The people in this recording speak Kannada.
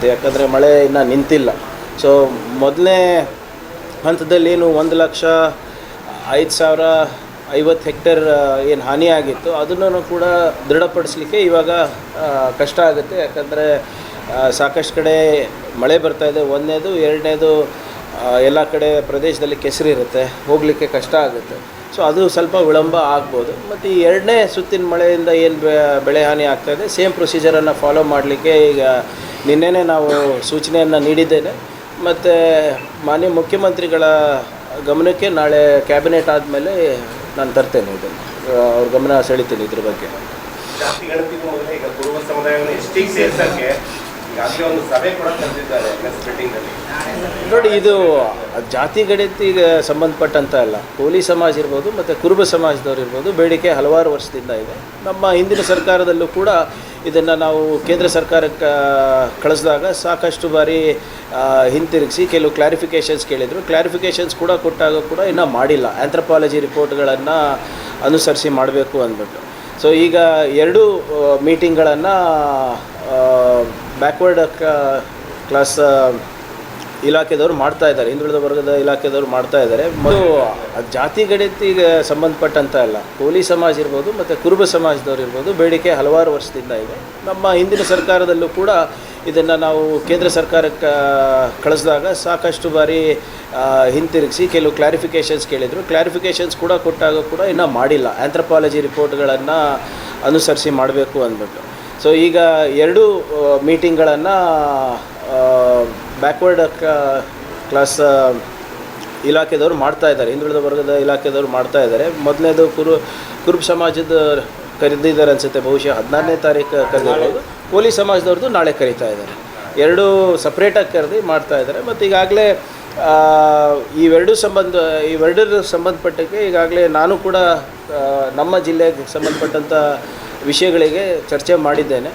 ಆಗುತ್ತೆ, ಯಾಕಂದರೆ ಮಳೆ ಇನ್ನೂ ನಿಂತಿಲ್ಲ. ಸೊ ಮೊದಲನೇ ಹಂತದಲ್ಲಿ ಏನು 1,05,050 ಹೆಕ್ಟೇರ್ ಏನು ಹಾನಿಯಾಗಿತ್ತು ಅದನ್ನು ಕೂಡ ದೃಢಪಡಿಸಲಿಕ್ಕೆ ಇವಾಗ ಕಷ್ಟ ಆಗುತ್ತೆ. ಯಾಕಂದರೆ ಸಾಕಷ್ಟು ಕಡೆ ಮಳೆ ಬರ್ತಾಯಿದೆ, ಒಂದನೇದು. ಎರಡನೇದು, ಎಲ್ಲ ಕಡೆ ಪ್ರದೇಶದಲ್ಲಿ ಕೆಸರಿರುತ್ತೆ, ಹೋಗಲಿಕ್ಕೆ ಕಷ್ಟ ಆಗುತ್ತೆ. ಸೊ ಅದು ಸ್ವಲ್ಪ ವಿಳಂಬ ಆಗ್ಬೋದು. ಮತ್ತು ಈ ಎರಡನೇ ಸುತ್ತಿನ ಮಳೆಯಿಂದ ಏನು ಬೆಳೆ ಹಾನಿ ಆಗ್ತಾಯಿದೆ, ಸೇಮ್ ಪ್ರೊಸೀಜರನ್ನು ಫಾಲೋ ಮಾಡಲಿಕ್ಕೆ ಈಗ ನಿನ್ನೆನೇ ನಾವು ಸೂಚನೆಯನ್ನು ನೀಡಿದ್ದೇನೆ. ಮತ್ತು ಮಾನ್ಯ ಮುಖ್ಯಮಂತ್ರಿಗಳ ಗಮನಕ್ಕೆ ನಾಳೆ ಕ್ಯಾಬಿನೆಟ್ ಆದಮೇಲೆ ನಾನು ತರ್ತೇನೆ, ಇದನ್ನು ಅವ್ರ ಗಮನ ಸೆಳಿತೀನಿ ಇದ್ರ ಬಗ್ಗೆ. ಜಾತಿ ಗಣತಿಗೂ ಮೊದಲೇ ಈಗ ಕುರುಬ ಸಮುದಾಯವನ್ನು ಎಷ್ಟಿಗೆ ಸೇರಿಸೋಕ್ಕೆ ಈಗಾಗಲೇ ಒಂದು ಸಭೆ ಕೂಡ ಕರೆದಿದ್ದಾರೆ ಮೀಟಿಂಗಲ್ಲಿ. ನೋಡಿ, ಇದು ಜಾತಿ ಗಣತಿಗೆ ಸಂಬಂಧಪಟ್ಟಂತ ಅಲ್ಲ. ಕೋಲಿ ಸಮಾಜ ಇರ್ಬೋದು ಮತ್ತು ಕುರುಬ ಸಮಾಜದವ್ರು ಇರ್ಬೋದು, ಬೇಡಿಕೆ ಹಲವಾರು ವರ್ಷದಿಂದ ಇದೆ. ನಮ್ಮ ಹಿಂದಿನ ಸರ್ಕಾರದಲ್ಲೂ ಕೂಡ ಇದನ್ನು ನಾವು ಕೇಂದ್ರ ಸರ್ಕಾರಕ್ಕೆ ಕಳಿಸಿದಾಗ ಸಾಕಷ್ಟು ಬಾರಿ ಹಿಂತಿರುಗಿಸಿ ಕೆಲವು ಕ್ಲಾರಿಫಿಕೇಷನ್ಸ್ ಕೇಳಿದರು. ಕ್ಲಾರಿಫಿಕೇಷನ್ಸ್ ಕೂಡ ಕೊಟ್ಟಾಗ ಕೂಡ ಇನ್ನೂ ಮಾಡಿಲ್ಲ. ಆಂಥ್ರಪಾಲಜಿ ರಿಪೋರ್ಟ್ಗಳನ್ನು ಅನುಸರಿಸಿ ಮಾಡಬೇಕು ಅಂದ್ಬಿಟ್ಟು. ಸೊ ಈಗ ಎರಡು ಮೀಟಿಂಗ್ಗಳನ್ನು ಬ್ಯಾಕ್ವರ್ಡ್ ಕ್ಲಾಸ್ ಇಲಾಖೆದವರು ಮಾಡ್ತಾಯಿದ್ದಾರೆ, ಹಿಂದುಳಿದ ವರ್ಗದ ಇಲಾಖೆದವರು ಮಾಡ್ತಾಯಿದ್ದಾರೆ. ಮತ್ತು ಜಾತಿ ಗಣತಿಗೆ ಸಂಬಂಧಪಟ್ಟಂತ ಅಲ್ಲ. ಕೋಲಿ ಸಮಾಜ ಇರ್ಬೋದು ಮತ್ತು ಕುರುಬ ಸಮಾಜದವ್ರು ಇರ್ಬೋದು, ಬೇಡಿಕೆ ಹಲವಾರು ವರ್ಷದಿಂದ ಇದೆ. ನಮ್ಮ ಹಿಂದಿನ ಸರ್ಕಾರದಲ್ಲೂ ಕೂಡ ಇದನ್ನು ನಾವು ಕೇಂದ್ರ ಸರ್ಕಾರಕ್ಕೆ ಕಳಿಸಿದಾಗ ಸಾಕಷ್ಟು ಬಾರಿ ಹಿಂತಿರುಗಿಸಿ ಕೆಲವು ಕ್ಲಾರಿಫಿಕೇಷನ್ಸ್ ಕೇಳಿದರು. ಕ್ಲಾರಿಫಿಕೇಷನ್ಸ್ ಕೂಡ ಕೊಟ್ಟಾಗ ಕೂಡ ಇನ್ನೂ ಮಾಡಿಲ್ಲ. ಆಂಥ್ರಪಾಲಜಿ ರಿಪೋರ್ಟ್ಗಳನ್ನು ಅನುಸರಿಸಿ ಮಾಡಬೇಕು ಅಂದ್ಬಿಟ್ಟು. ಸೊ ಈಗ ಎರಡು ಮೀಟಿಂಗ್ಗಳನ್ನು ಬ್ಯಾಕ್ವರ್ಡ್ ಕ್ಲಾಸ್ ಇಲಾಖೆದವರು ಮಾಡ್ತಾಯಿದ್ದಾರೆ, ಹಿಂದುಳಿದ ವರ್ಗದ ಇಲಾಖೆದವರು ಮಾಡ್ತಾಯಿದ್ದಾರೆ. ಮೊದಲನೇದು ಕುರುಬ ಸಮಾಜದ ಕರೆದಿದ್ದಾರೆ ಅನಿಸುತ್ತೆ, ಬಹುಶಃ 14ನೇ ತಾರೀಕು ಕರೆದಿರ್ಬೋದು. ಕೋಲಿ ಸಮಾಜದವ್ರದ್ದು ನಾಳೆ ಕರೀತಾ ಇದ್ದಾರೆ. ಎರಡೂ ಸಪ್ರೇಟಾಗಿ ಕರೆದು ಮಾಡ್ತಾಯಿದ್ದಾರೆ. ಮತ್ತು ಈಗಾಗಲೇ ಇವೆರಡರ ಸಂಬಂಧಪಟ್ಟಕ್ಕೆ ಈಗಾಗಲೇ ನಾನು ಕೂಡ ನಮ್ಮ ಜಿಲ್ಲೆಗೆ ಸಂಬಂಧಪಟ್ಟಂಥ ವಿಷಯಗಳಿಗೆ ಚರ್ಚೆ ಮಾಡಿದ್ದೇನೆ.